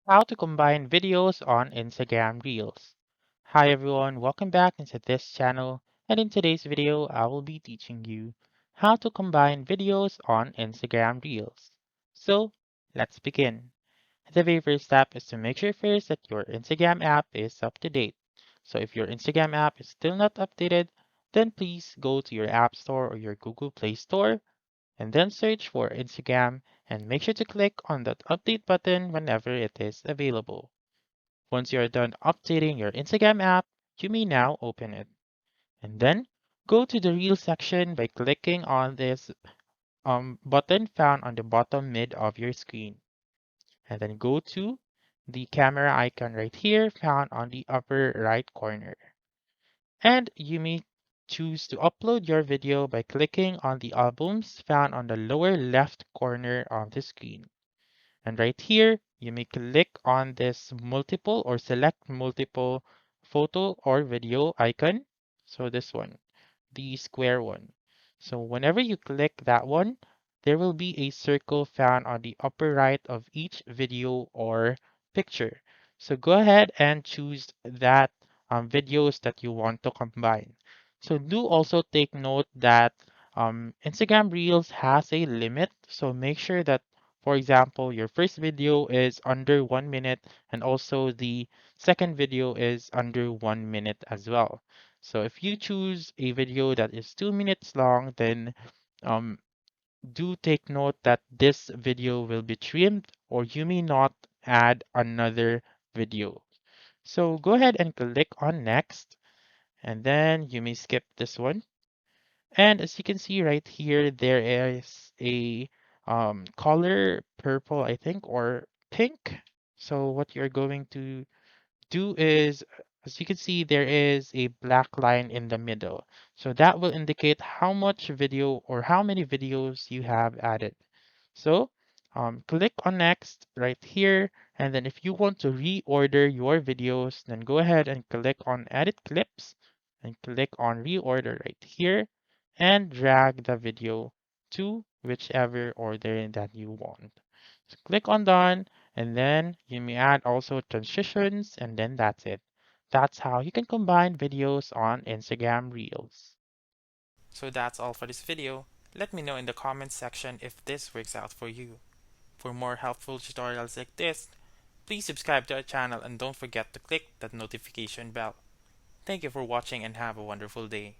How to combine videos on Instagram Reels. Hi everyone, welcome back into this channel, and in today's video I will be teaching you how to combine videos on Instagram Reels. So let's begin. The very first step is to make sure first that your Instagram app is up to date. So if your Instagram app is still not updated, then please go to your App Store or your Google Play Store and then search for Instagram and make sure to click on that update button whenever it is available. Once you are done updating your Instagram app, you may now open it. And then go to the Reel section by clicking on this button found on the bottom mid of your screen. And then go to the camera icon right here found on the upper right corner. And you may choose to upload your video by clicking on the albums found on the lower left corner of the screen. And right here, you may click on this multiple or select multiple photo or video icon. So this one, the square one. So whenever you click that one, there will be a circle found on the upper right of each video or picture. So go ahead and choose that videos that you want to combine. So do also take note that Instagram Reels has a limit. So make sure that, for example, your first video is under 1 minute and also the second video is under 1 minute as well. So if you choose a video that is 2 minutes long, then um, do take note that this video will be trimmed or you may not add another video. So go ahead and click on next and then you may skip this one. And as you can see right here, there is a color purple, I think, or pink. So what you're going to do is, as you can see, there is a black line in the middle. So that will indicate how much video or how many videos you have added. So click on next right here. And then if you want to reorder your videos, then go ahead and click on edit clips and click on reorder right here and drag the video to whichever order that you want. So click on done and then you may add also transitions and then that's it. That's how you can combine videos on Instagram Reels. So that's all for this video. Let me know in the comments section if this works out for you. For more helpful tutorials like this, please subscribe to our channel and don't forget to click that notification bell. Thank you for watching and have a wonderful day.